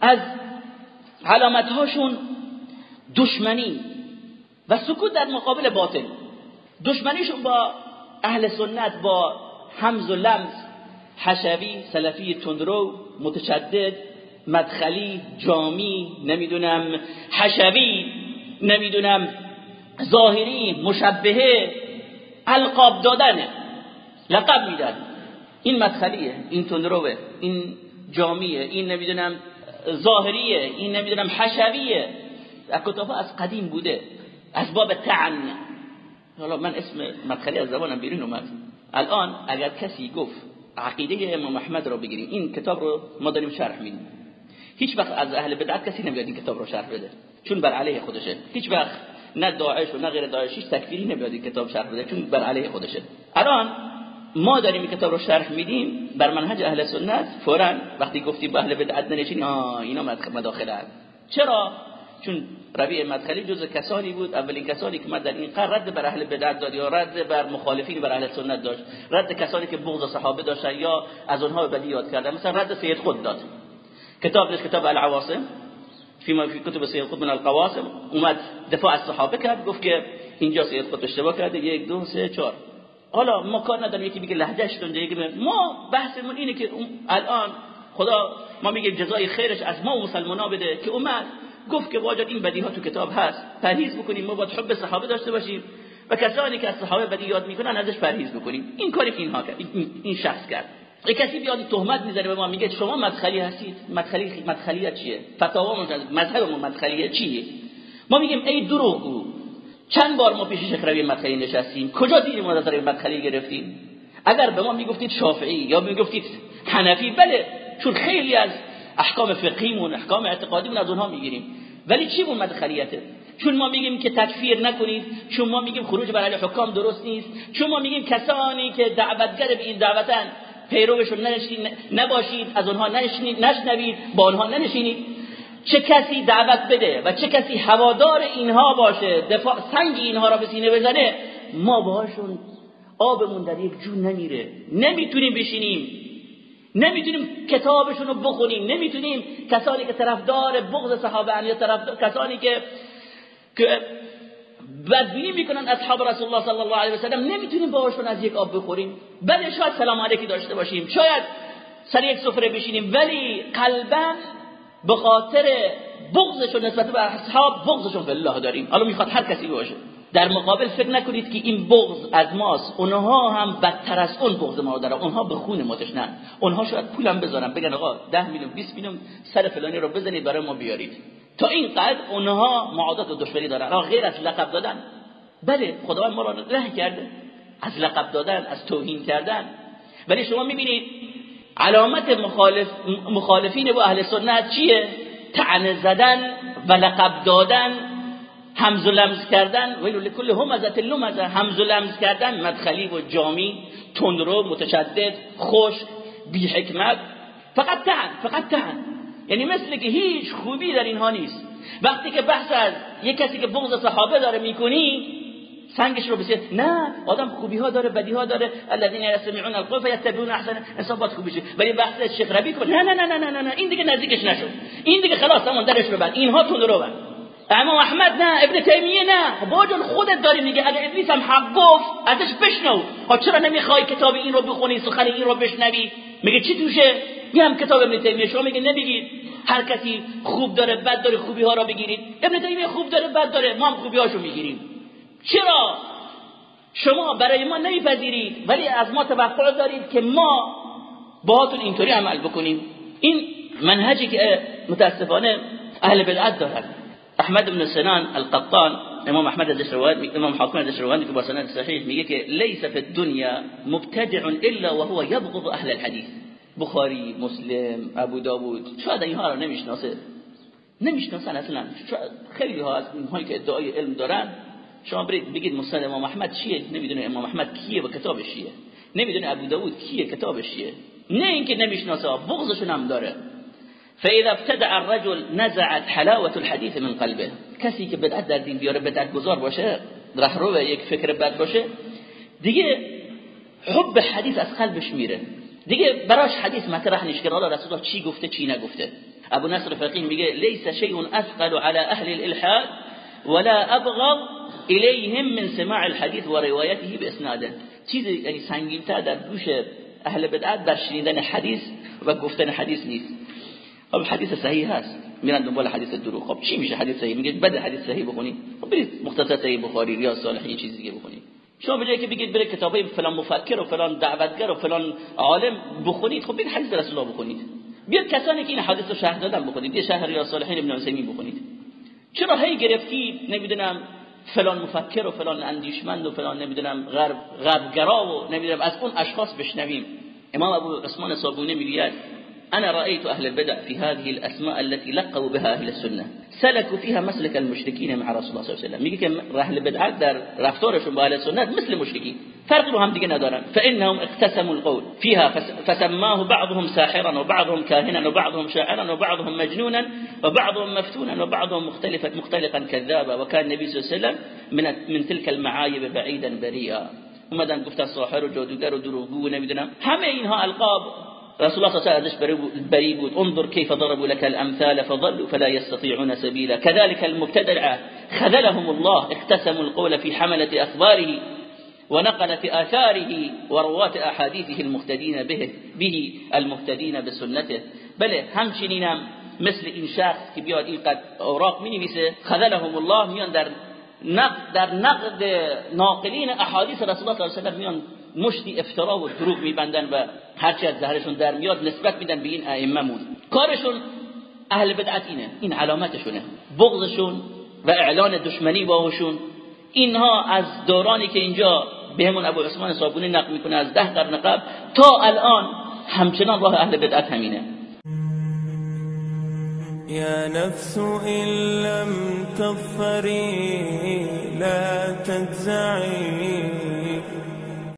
از علامتهاشون دشمنی و سکوت در مقابل باطل. دشمنیشون با اهل سنت با همز و لمز، حشوی، سلفی تندرو، متشدد، مدخلی، جامی، نمیدونم حشوی، نمیدونم ظاهری، مشبهه، القاب دادنه، لقب میدن. این مدخلیه، این تندروه، این جامیه، این نمیدونم ظاهریه، این نمیدونم حشویه. در کتاب‌ها از قدیم بوده، از باب طعن. حالا من اسم مدخلی از زبانم بیرون اومد. الان اگر کسی گفت عقیده امام احمد رو بگیریم، این کتاب رو ما داریم شرح میدیم، هیچ وقت از اهل بدعت کسی نمیاد این کتاب رو شرح بده، چون بر علیه خودشه. هیچ وقت نه داعش و نه غیر داعشی تکفیری نمیاد این کتاب شرح بده، چون بر علیه خودشه. الان ما داریم این کتاب رو شرح میدیم بر منهج اهل سنت. فوراً وقتی گفتیم به اهل بدعت ننشین، اینا مداخله‌اند. چرا؟ چون ربیع مدخلی جز کسانی بود، اولین کسانی که در این قرن رد بر اهل بدعت داد یا رد بر مخالفین بر اهل سنت داشت، رد کسانی که بغض صحابه داشتن یا از اونها بدی یاد کردن. مثلا رد سید قطب داد، کتاب داشت، کتاب العواصم فيما في كتب سید قطب من القواسم، اومد دفاع از صحابه کرد، گفت که اینجا سید قطب اشتباه کرده، 1 2 3 4. حالا ما کار نداریم یکی میگه لهجهش تنده، یکی ما بحثمون اینه که الان خدا ما میگه جزای خیرش از ما و مسلمانا بده که اومد گفت که واجد این بدیها تو کتاب هست، پرهیز بکنیم. ما باید حب صحابه داشته باشیم و کسانی که از صحابه بدی یاد میکنن ازش پرهیز بکنیم. این کاری که اینها کرد، این شخص کرد. کسی بیاد تهمت میزنه به ما، میگه شما مدخلی هستید. مدخلیت چیه؟ فتاوا مذهبمون مدخلیه چیه؟ ما میگیم ای دروغگو، چند بار ما پیش شیخ ربیع مدخلی نشستیم، کجا دیدیم ما نظر مدخلی گرفتیم؟ اگر به ما میگفتید شافعی یا میگفتید حنفی، بله، چون خیلی از احکام فقهیمون، احکام اعتقادیمون از اونها میگیریم. ولی چی بود مدخلیته؟ چون ما میگیم که تکفیر نکنید، چون ما میگیم خروج بر علیه حکام درست نیست، چون ما میگیم کسانی که دعوتگر به این دعوتن پیروشون نباشید، از اونها نشنوید، با اونها ننشینید. چه کسی دعوت بده و چه کسی هوادار اینها باشه، سنگ اینها را به سینه بزنه، ما باهاشون آبمون در یک جو نمیره. نمیتونیم بشینیم، نمیتونیم کتابشون رو بخونیم، نمیتونیم کسانی که طرفدار بغض صحابه ان یا کسانی که بدبینی میکنن اصحاب رسول الله صلی الله علیه و سلم، نمیتونیم باهاشون از یک آب بخوریم. بله شاید سلام علیکی داشته باشیم، شاید سر یک سفره بشینیم، ولی قلبا به خاطر بغضشون نسبت به اصحاب بغضشون فی الله داریم. حالا میخواد هر کسی باشه. در مقابل فکر نکنید که این بغض از ماست، اونها هم بدتر از اون بغض ما رو دارن. اونها به خون ما تشنن، اونها شاید پولم بذارن بگن آقا 10 میلیون 20 میلیون سر فلانی رو بزنید برای ما بیارید. تا این قدر اونها معادات و دشمنی دارن. غیر از لقب دادن، بله خداوند ما رو رها کرده از لقب دادن، از توهین کردن. ولی شما میبینید علامت مخالفین با اهل سنت چیه؟ طعن زدن و لقب دادن، همز و لمز کردن. ویل لکل همزة لمزة، همز و لمز کردن، مدخلی و جامی، تندرو، متشدد، خوش، بی حکمت، فقط طعن. یعنی مثل که هیچ خوبی در اینها نیست. وقتی که بحث از یک کسی که بغض صحابه داره میکنی، سنگش رو بسید. نه، آدم خوبی ها داره، بدی ها داره. الذين يستمعون القول فيتبعون احسنه. انصافات خوبی شه. ولی بحث شیخ ربیع کن، نه این دیگه نزدیکش نشو، این دیگه خلاص تمام درش رو بند. اینها تندرو بند. امام احمد نه، ابن تیمیه نه. باجون خودت داری میگه اگه ابلیس هم حق گفت ازش بشنو. ها چرا نمیخوای کتاب این رو بخونی، سخن این رو بشنوی؟ میگه چی توشه؟ میگم کتاب ابن تیمیه. شما میگه نمیگید هر کسی خوب داره بد داره، خوبی ها رو بگیرید. ابن تیمیه خوب داره بد داره، ما هم خوبی هاشو میگیریم. چرا شما برای ما نمیپذیرید ولی از ما توقع دارید که ما باهاتون اینطوری عمل بکنیم؟ این منهجی که متاسفانه اهل بدعت دارن. احمد بن سنان القطان، امام احمد ازش امام حاکم ازش روایت که با سند صحیح میگه که لیس فی الدنیا مبتدع الا وهو یبغض اهل الحديث. بخاری، مسلم، ابو داوود شاید اینها رو نمیشناسن اصلا. خیلی ها از اینهایی که ادعای علم دارن، شما برید بگید مسند امام احمد چیه، نمیدونه امام احمد کیه و کتابش چیه، نمیدونه ابو داوود کیه کتابش چیه. نه اینکه نمیشناسه، بغضشون هم داره. فاذا ابتدع الرجل نزعت حلاوه الحديث من قلبه. کسی که بدعت در دین بیاره، بدعت گذار باشه، رهرو یک فکر بد باشه، دیگه حب حدیث از قلبش میره، دیگه براش حدیث مطرح نیست که حالا رسول الله چی گفته چی نگفته. ابو نصر فقیه میگه لیس شیء اثقل على اهل الالحاد ولا ابغض الیهم من سماع الحديث و روایته باسناده. چیزی یعنی سنگین‌تر در گوش اهل بدعت در شنیدن حدیث و گفتن حدیث نیست. خب حدیث صحیح هست، میرن دنبال حدیث دروغ. خب چی میشه حدیث صحیح؟ میگه بده حدیث صحیح بخونید. خب برید مختصر صحیح بخاری، ریاض صالحین، چیز دیگه بخونید. شما به جای که بگید برید کتابای فلان مفکر و فلان دعوتگر و فلان عالم بخونید، خب برید حدیث رسول الله بخونید. بیاد کسانی که این حدیث رو شرح دادن بخونید. یه شرح ریاض صالحین ابن عثیمین بخونید. چرا هی گرفتی نمیدونم فلان مفکر و فلان اندیشمند و فلان نمیدونم غربگرا و نمیدونم از اون اشخاص بشنویم؟ امام ابو عثمان صابونی میگه انا رأيت اهل البدع في هذه الاسماء التي لقبوا بها اهل السنه سلكوا فيها مسلك المشركين مع رسول الله صلی الله علیه و میگه که اهل بدع در رفتارشون با اهل سنت مثل مشرکین فرقی با هم دیگه ندارن. فانهم اقتسموا القول فيها فسماه بعضهم ساحرا وبعضهم كاهنا وبعضهم شاعرا وبعضهم مجنونا وبعضهم مفتونا وبعضهم مختلقا كذابا وكان النبي صلى الله عليه وسلم من تلك المعايب بعيدا بريئا. اومدن گفتن ساحر و جادوگر و دروغگو و نمیدونم همه اینها القاب رسول الله صلى الله عليه وسلم بريء بود. انظر كيف ضربوا لك الامثال فضلوا فلا يستطيعون سبيلا كذلك المبتدع خذلهم الله اقتسموا القول في حملة اخباره ونقلة آثاره ورواة احاديثه المهتدين به المهتدين بسنته. بله همچنینم مثل این شخص که بیاد این قد اوراق مینویسه خذلهم الله، میان در نقد ناقلین احادیث رسول الله صلی الله علیه و سلم میان مشتی افترا و دروغ میبندن و هرچی از ظهرشون در میاد نسبت میدن به این ائمه. کارشون اهل بدعت اینه، این علامتشونه، بغضشون و اعلان دشمنی باهاشون. اینها از دورانی که اینجا بهمون ابو عثمان صابونی نقل میکنه از 10 قرن قبل تا الان همچنان راه اهل بدعت همینه. يا نفس إن لم تظفري لا تجزعي